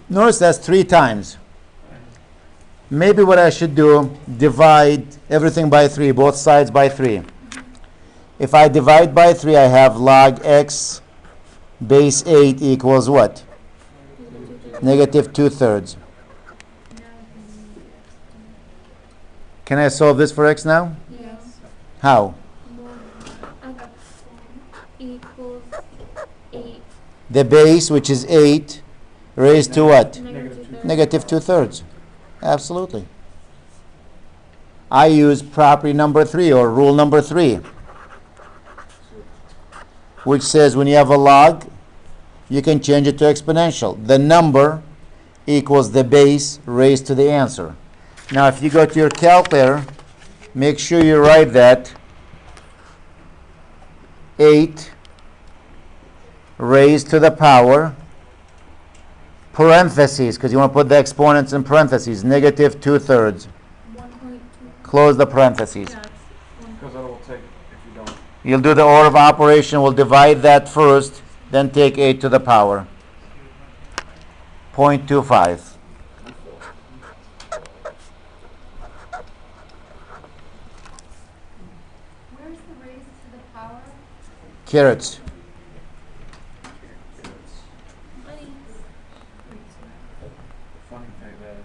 Notice that's 3 times. Maybe what I should do, divide everything by 3, both sides by 3. If I divide by 3, I have log x base 8 equals what? Negative 2/3. Can I solve this for x now? Yes. How? Equals 8. The base, which is 8, raised to what? Negative 2/3. Negative 2/3. Absolutely. I use property number 3 or rule number 3, which says when you have a log, you can change it to exponential. The number equals the base raised to the answer. Now, if you go to your calculator, make sure you write that 8 raised to the power, parentheses, because you want to put the exponents in parentheses, negative 2/3. 1.2. Close the parentheses. Yeah, it's Because it'll take, if you don't, You'll do the order of operation. We'll divide that first, then take 8 to the power. 0.25. Where's the raised to the power? Carrots. Money. funny thing that,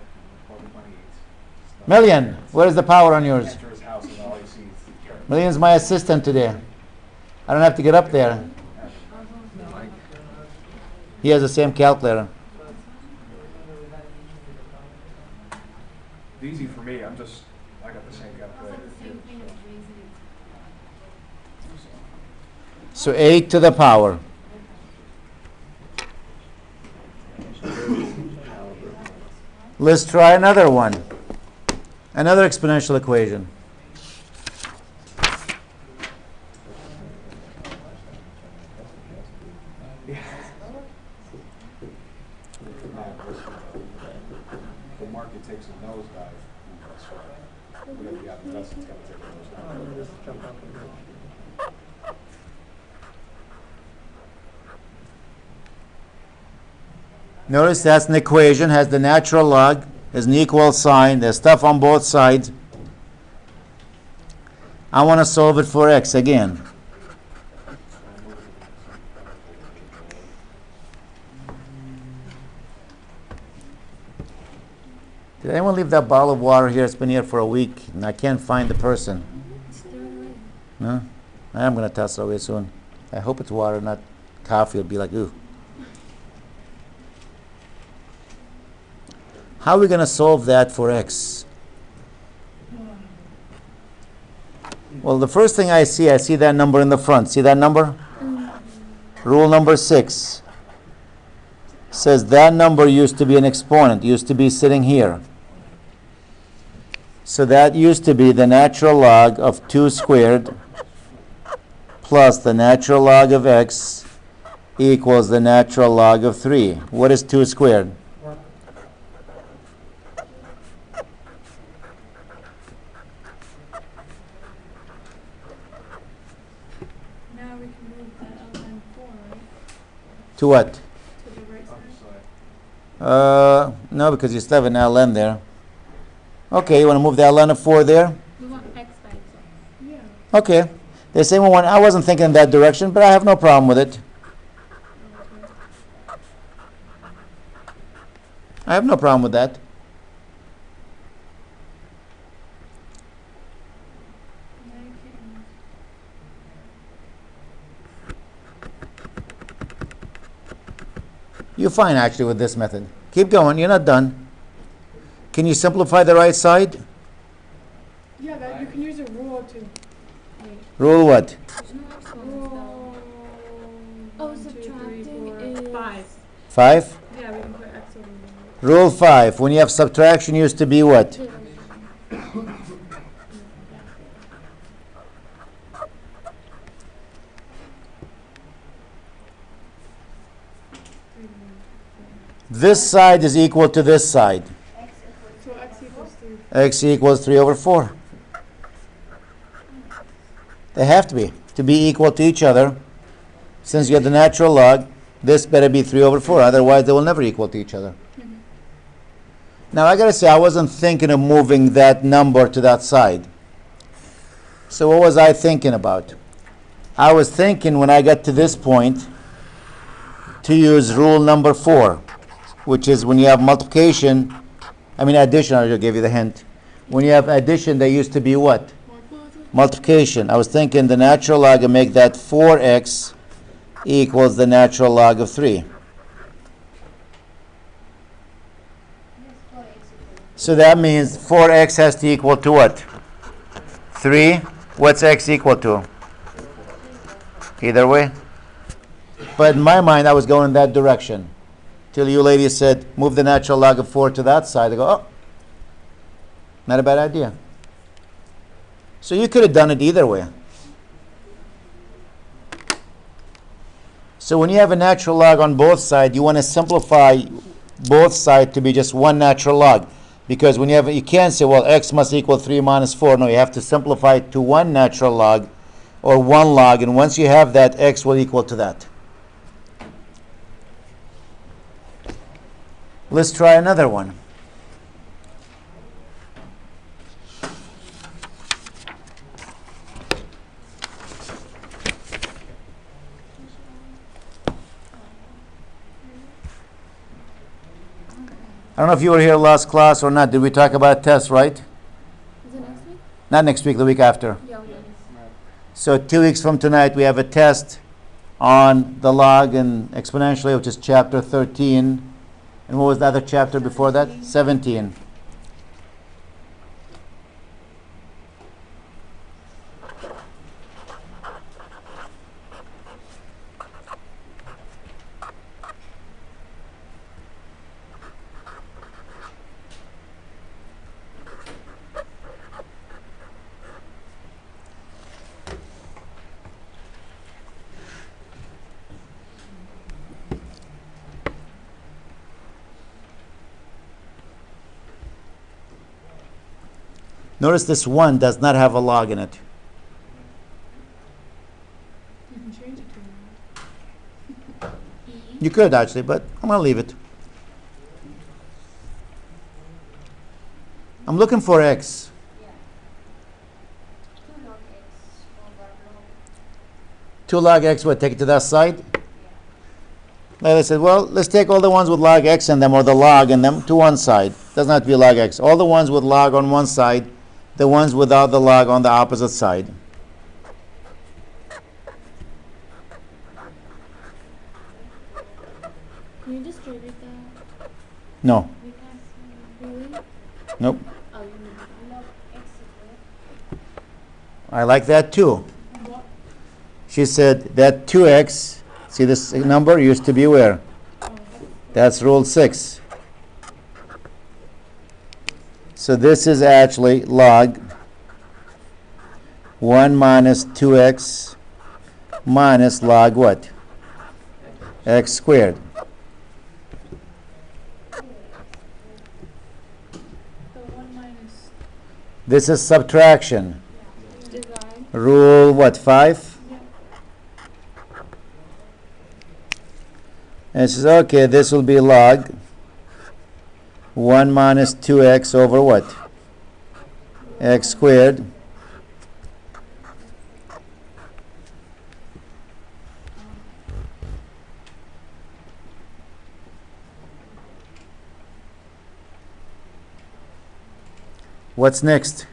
all the money eats. Million, where's the power on yours? Enter his house and all he sees is carrots. Million's my assistant today. I don't have to get up there. He has the same calculator. It's easy for me, I got the same calculator. So 8 to the power. Let's try another one. Another exponential equation. The market takes a nosedive. Whatever you got invested, it's gonna take a nosedive. Notice that's an equation, has the natural log, there's an equal sign, there's stuff on both sides. I want to solve it for x again. Did anyone leave that bottle of water here? It's been here for a week and I can't find the person. No? I am going to toss it away soon. I hope it's water, not coffee. It'll be like, ooh. How are we going to solve that for x? Well, the first thing I see that number in the front. See that number? Rule number 6 says that number used to be an exponent, used to be sitting here. So that used to be the natural log of 2 squared plus the natural log of x equals the natural log of 3. What is 2 squared? Now we can move that ln 4, right? To what? To the right side. No, because you still have an ln there. Okay, you want to move the ln of 4 there? We want x by itself. Yeah. Okay. The same one, I wasn't thinking in that direction, but I have no problem with it. I have no problem with that. You're fine actually with this method. Keep going, you're not done. Can you simplify the right side? Yeah, that you can use a rule to. Rule what? Rule. Oh, 1, 2, 3, subtracting 4, is 5. 5? Yeah, we can put x over there. Rule 5. When you have subtraction used to be what? This side is equal to this side. So x equals 3. X equals 3 over 4. They have to be equal to each other. Since you have the natural log, this better be 3 over 4. Otherwise, they will never equal to each other. Mhm. Now I gotta say, I wasn't thinking of moving that number to that side. So what was I thinking about? I was thinking when I got to this point to use rule number 4, which is when you have multiplication, addition, I'll give you the hint. When you have addition, there used to be what? Multiplication. I was thinking the natural log and make that 4x equals the natural log of 3. So that means 4x has to equal to what? 3. What's x equal to? Either way. But in my mind, I was going in that direction. Till you ladies said, move the natural log of 4 to that side. I go, oh, not a bad idea. So you could have done it either way. So when you have a natural log on both sides, you want to simplify both sides to be just one natural log. Because when you can't say, well, x must equal 3 minus 4. No, you have to simplify it to one natural log or one log. And once you have that, x will equal to that. Let's try another one. I don't know if you were here last class or not. Did we talk about tests, right? Is it next week? Not next week, the week after. Yeah, we So 2 weeks from tonight, we have a test on the log and exponentially, which is chapter 13. And what was the other chapter before that? 17. Notice this 1 does not have a log in it. You can change it to You could actually, but I'm going to leave it. I'm looking for x. 2 log x, what, take it to that side? Like I said, well, let's take all the ones with log x in them or the log in them to one side. Doesn't have to be log x. All the ones with log on one side, the ones without the log on the opposite side. Can you distribute that? No. Really? Nope. Oh, you need I like that too. what? She said that 2x, see this number used to be where? That's rule 6. So this is actually log 1 minus 2x minus log what? X squared. The 1 minus This is subtraction. divide. Rule what, 5? Yeah. And it says, okay, this will be log 1 minus 2x over what? X squared. What's next?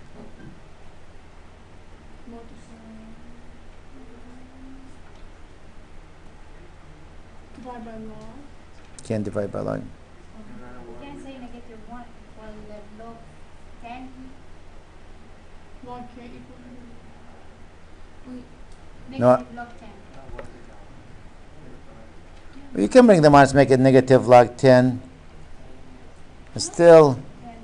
Divide by log. Can't divide by log. You can say negative 1 log 10. Log can't equal. Negative log 10. You can bring the minus, make it negative log 10. Still, And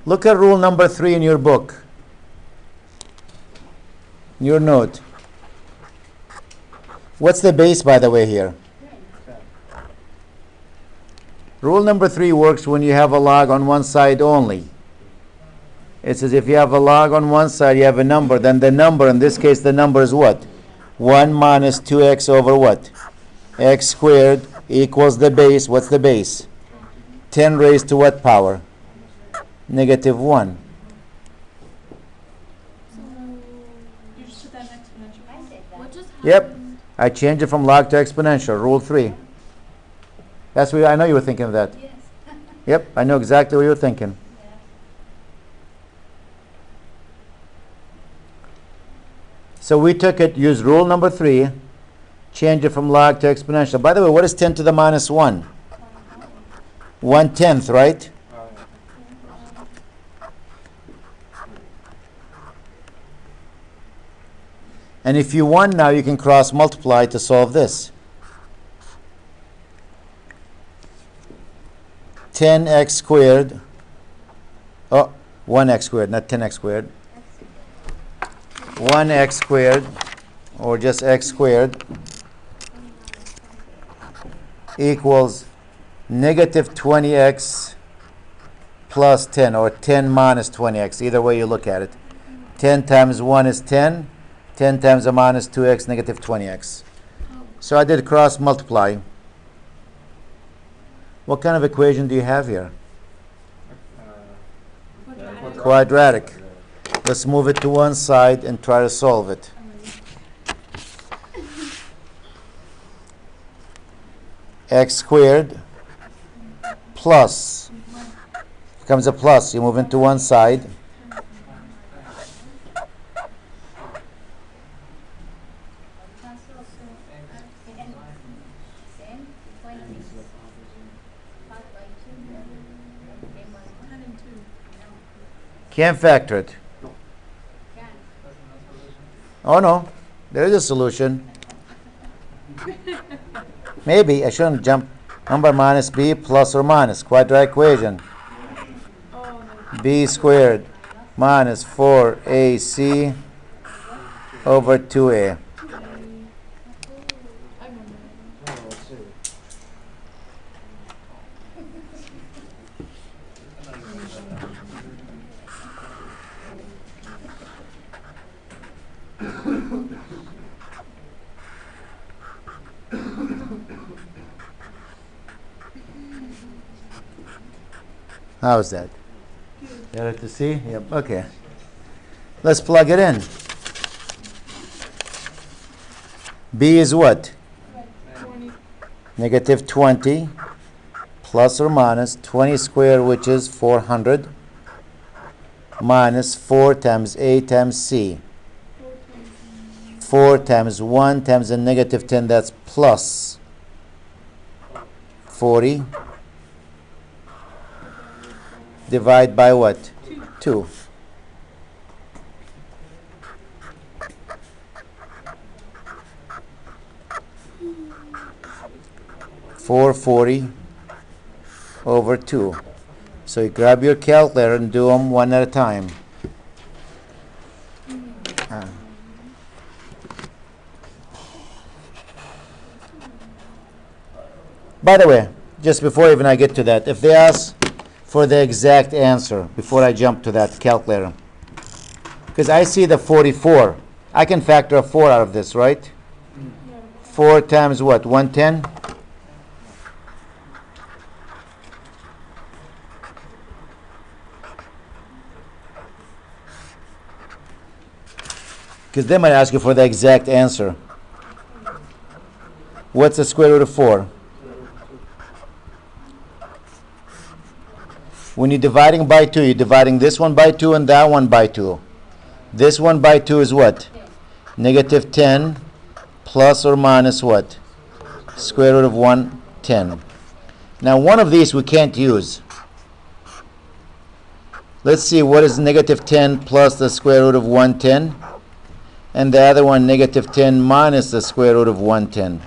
look at rule number 3 in your book, in your note. What's the base, by the way, here? Rule number 3 works when you have a log on one side only. It says if you have a log on one side, you have a number, then the number, in this case, the number is what? 1 minus 2x over what? X squared equals the base. What's the base? 10 raised to what power? Negative 1. So you just put that in exponential. I said that. What just Yep. happened? I changed it from log to exponential, rule 3. That's what I know you were thinking of that. Yes. Yep, I know exactly what you were thinking. Yeah. So we took it, used rule number 3, changed it from log to exponential. By the way, what is 10 to the minus 1? 1/10, right? And if you want now, you can cross multiply to solve this. 10x squared, 1x squared, not 10x squared. 1x squared, or just x squared, equals negative 20x plus 10, or 10 minus 20x, either way you look at it. 10 times 1 is 10, 10 times a minus 2x, negative 20x. So I did cross multiply. What kind of equation do you have here? Quadratic. Let's move it to one side and try to solve it. X squared plus becomes a plus. You move into one side. Same, 20. 5 by 2. Okay, 10 and 2. Can't factor it. Can. Oh no, there is a solution. Maybe I shouldn't jump. Number minus b plus or minus quadratic equation. Oh, no. B squared minus 4ac over 2a. I remember. How's that? Better to see? Yep, okay. Let's plug it in. B is what? 20. Negative 20 plus or minus 20 squared, which is 400, minus 4 times A times C. 4 times 1 times a negative 10, that's plus 40. Divide by what? 2. Four 40 over 2. So you grab your calculator and do them one at a time. By the way, just before even I get to that, if they ask for the exact answer before I jump to that calculator, because I see the 44, I can factor a 4 out of this, right? 4 times what? 110? Because they might ask you for the exact answer. What's the square root of 4? When you're dividing by 2, you're dividing this one by 2 and that one by 2. This one by 2 is what? Negative 10 plus or minus what? Square root of 110. Now one of these we can't use. Let's see, what is negative 10 plus the square root of 110? And the other one, negative 10 minus the square root of 110.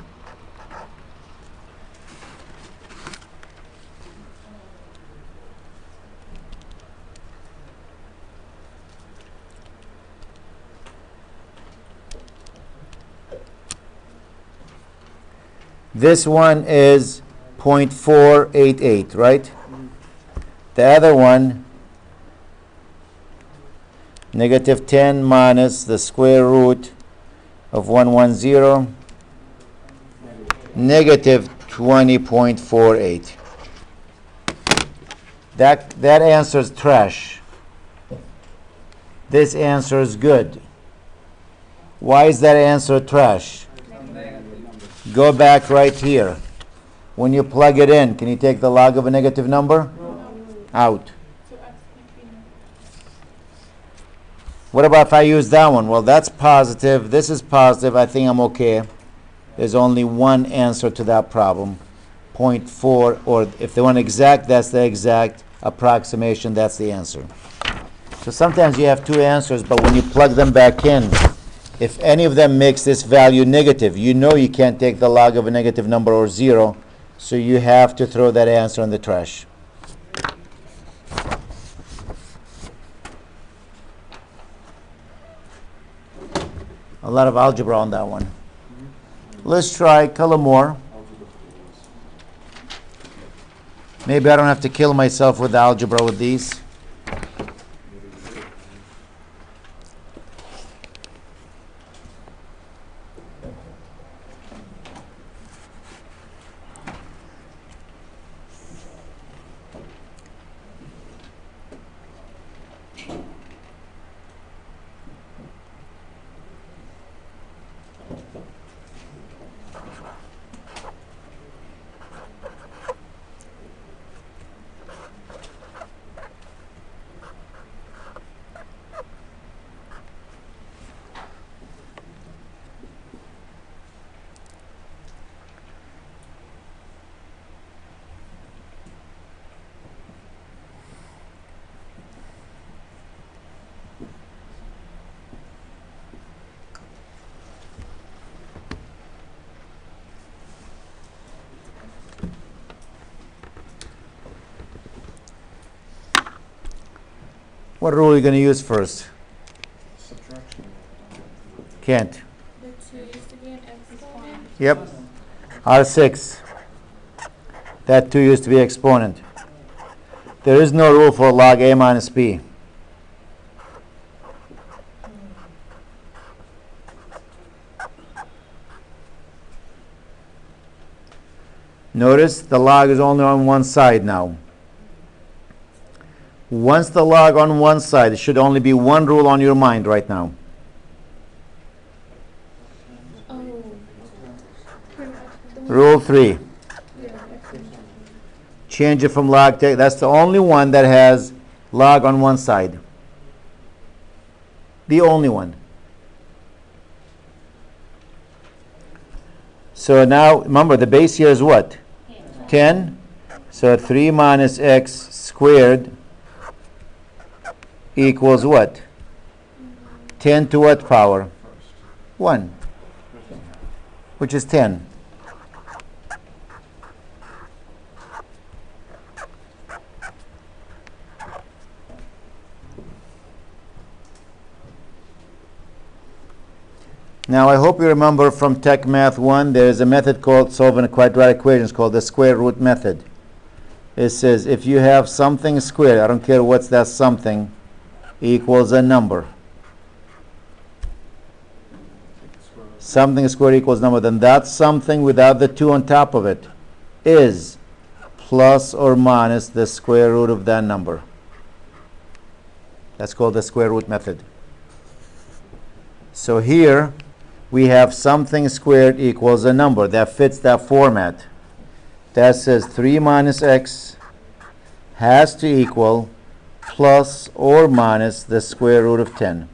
This one is 0.488, right? The other one, negative 10 minus the square root of 110, negative 20.48. That answer is trash. This answer is good. Why is that answer trash? Go back right here. When you plug it in, can you take the log of a negative number? Out. So X might be negative. What about if I use that one? Well, that's positive. This is positive. I think I'm okay. There's only one answer to that problem. 0.4, or if they want exact, that's the exact approximation. That's the answer. So sometimes you have two answers, but when you plug them back in, if any of them makes this value negative, you know you can't take the log of a negative number or 0, so you have to throw that answer in the trash. A lot of algebra on that one. Let's try a couple more. Maybe I don't have to kill myself with algebra with these. What rule are you going to use first? Subtraction. Can't. The 2 used to be an exponent. Yep. R6. That 2 used to be exponent. There is no rule for log a minus b. Notice the log is only on one side now. Once the log on one side, it should only be one rule on your mind right now. Oh. Rule 3. Change it from log to, that's the only one that has log on one side. The only one. So now, remember, the base here is what? 10. So 3 minus x squared equals what? 10 to what power? 1. Which is 10. Now, I hope you remember from Tech Math 1, there is a method called solving a quadratic equation. It's called the square root method. It says if you have something squared, I don't care what's that something, equals a number. Something squared equals number, then that something without the 2 on top of it is plus or minus the square root of that number. That's called the square root method. So here we have something squared equals a number that fits that format. That says 3 minus x has to equal plus or minus the square root of 10.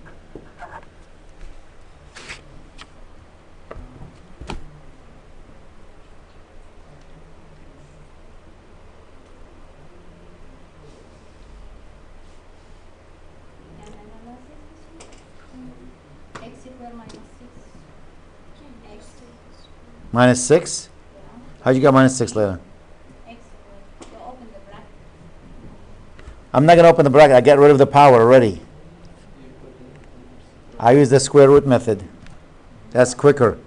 X equal minus 6. X. Minus 6? How'd you get minus 6, Leila? X equal. You open the bracket. I'm not going to open the bracket. I get rid of the power already. I use the square root method. That's quicker.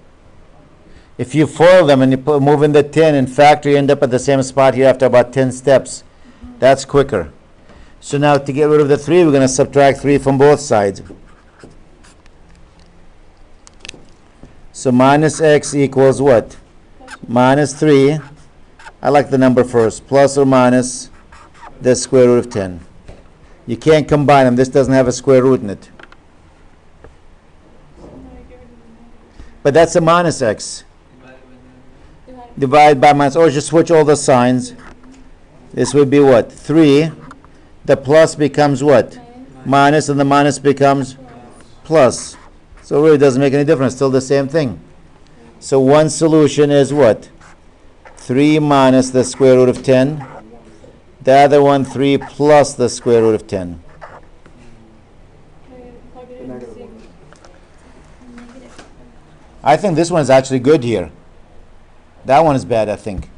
If you FOIL them and you move in the 10 and factor, you end up at the same spot here after about 10 steps. That's quicker. So now to get rid of the 3, we're going to subtract 3 from both sides. So minus x equals what? Minus 3. I like the number first. Plus or minus the square root of 10. You can't combine them. This doesn't have a square root in it. So now I get rid of the negative. But that's a minus x. Divide Divide by minus, or just switch all the signs. This would be what? 3. The plus becomes what? minus Minus, and the minus becomes plus. So it really doesn't make any difference. Still the same thing. So one solution is what? 3 minus the square root of 10. The other one, 3 plus the square root of 10. plug it in and see. Negative. I think this one's actually good here. That one is bad, I think.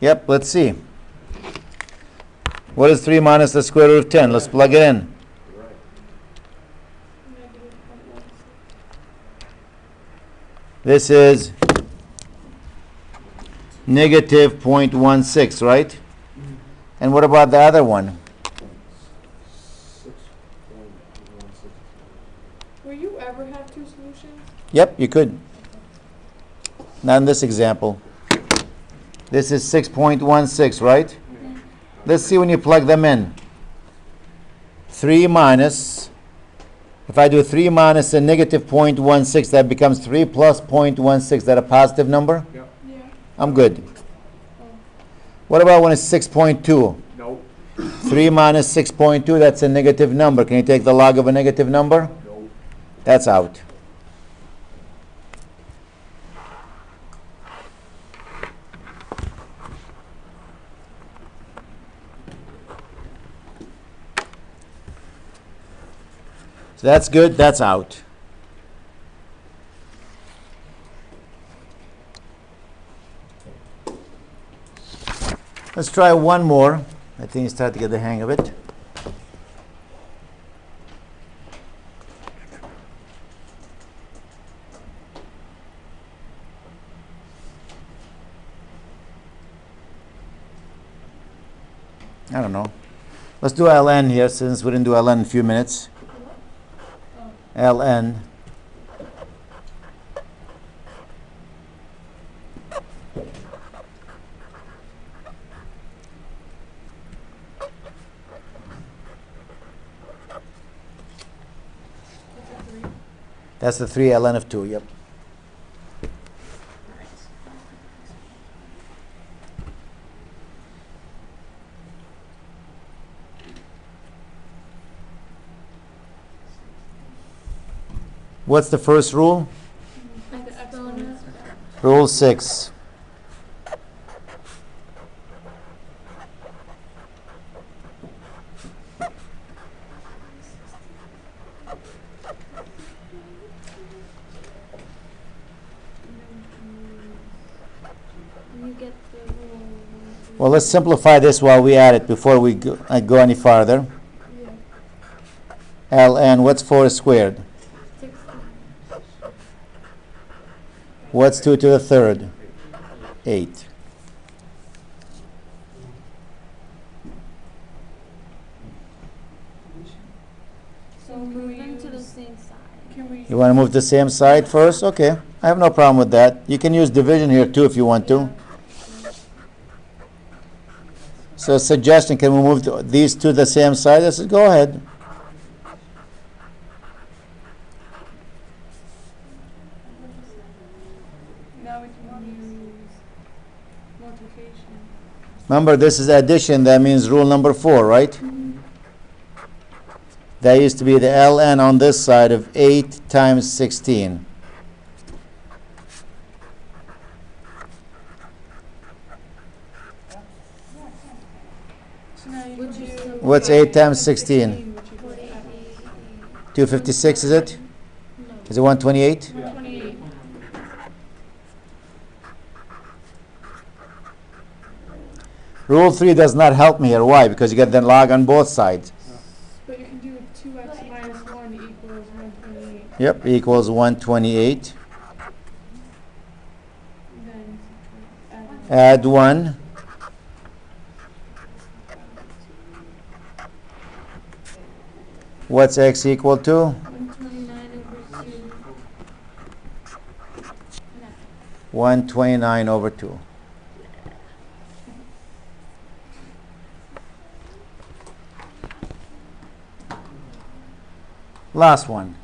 Yep, let's see. What is 3 minus the square root of 10? Let's plug it in. Negative 0.16. This is negative 0.16, right? And what about the other one? 6.16. Will you ever have two solutions? Yep, you could. Not in this example. This is 6.16, right? Let's see when you plug them in. 3 minus, if I do 3 minus a negative 0.16, that becomes 3 plus 0.16. Is that a positive number? Yep. Yeah. I'm good. What about when it's 6.2? Nope. 3 minus 6.2, that's a negative number. Can you take the log of a negative number? Nope. That's out. So that's good, that's out. Let's try one more. I think you start to get the hang of it. I don't know. Let's do ln here since we didn't do ln in a few minutes. ln. That's the 3 ln of 2, yep. What's the first rule? Exponent. Rule 6. You get the rule. Well, let's simplify this while we add it before we go any farther. Yeah. ln, what's 4 squared? 16. What's 2 to the third? 8. So Move can we them to the use, same side. can we? You want to move the same side first? Okay, I have no problem with that. You can use division here too if you want to. So suggestion, can we move these to the same side? I said, go ahead. Now we can use multiplication. Remember, this is addition. That means rule number 4, right? That used to be the ln on this side of 8 times 16. So now you Which can is do. the- What's 8 times 16? Which equals 256, is it? No. Is it 128? 128. Rule 3 does not help me here. Why? Because you get the log on both sides. But you can do 2x minus 1 equals 128. Yep, equals 128. Then Add 1. What's x equal to? 129 over 2. No. 129 over 2. Last one.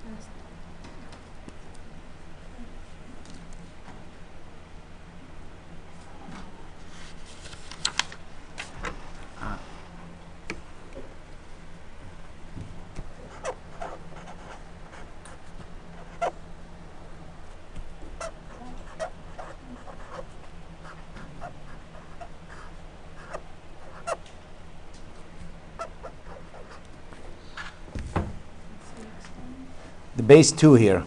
The base 2 here.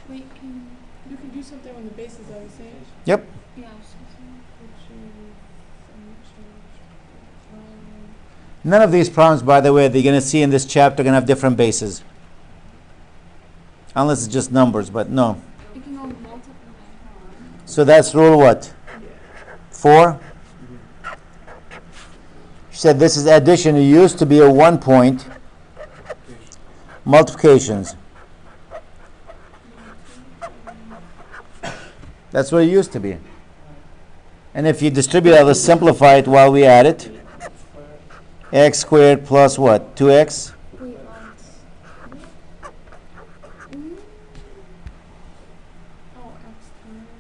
Wait, you can do something when the base is always the same? Yep. Yeah. None of these problems, by the way, that you're going to see in this chapter are going to have different bases. Unless it's just numbers, but no. You can go multiply. So that's rule what? 4? She said this is addition. It used to be a 1 point. Multiplications. That's what it used to be. And if you distribute it, let's simplify it while we add it. X squared plus what? 2x? Wait, once. Oh, X times.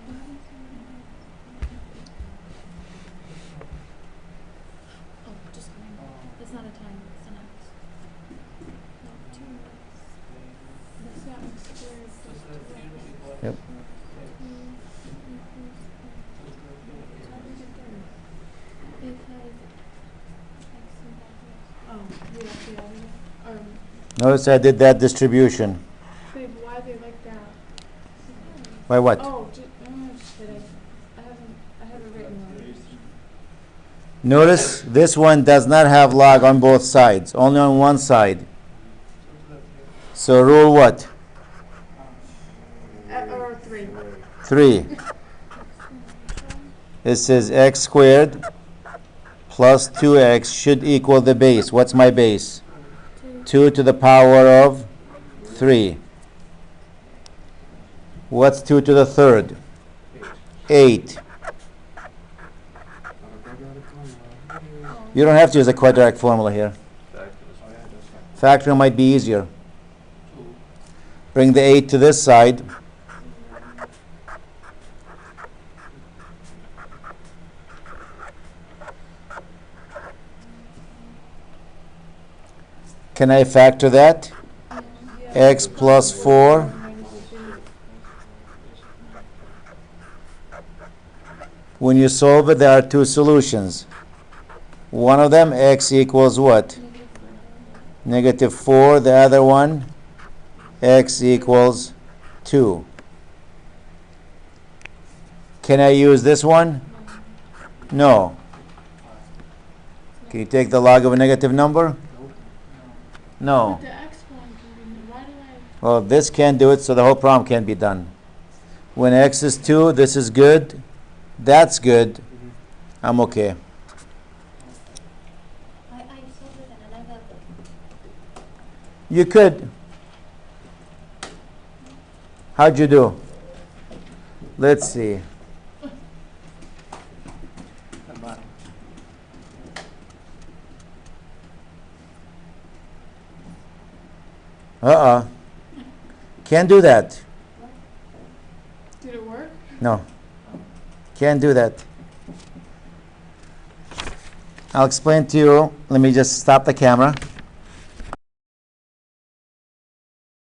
Oh, just one. It's not a time, it's an X. No, 2x. That's not X squared plus 2x. Yep. How do you get there? Because X and that Oh, yeah. Notice I did that distribution. Babe, why they like that? By what? Oh, just kidding. I have it written on it. Notice this one does not have log on both sides, only on one side. So rule what? Or 3. 3. It says x squared plus 2x should equal the base. What's my base? 2 to the power of 3. What's 2 to the third? 8. You don't have to use a quadratic formula here. Factoring might be easier. Bring the 8 to this side. Can I factor that? X plus 4. When you solve it, there are two solutions. One of them, x equals what? Negative 4. The other one, x equals 2. Can I use this one? No. Can you take the log of a negative number? No. But the X one can be, why do I? Well, this can't do it, so the whole problem can't be done. When x is 2, this is good. That's good. I'm okay. I solved it and I got You could. How'd you do? Let's see. Can't do that. Did it work? No. Can't do that. I'll explain to you. Let me just stop the camera.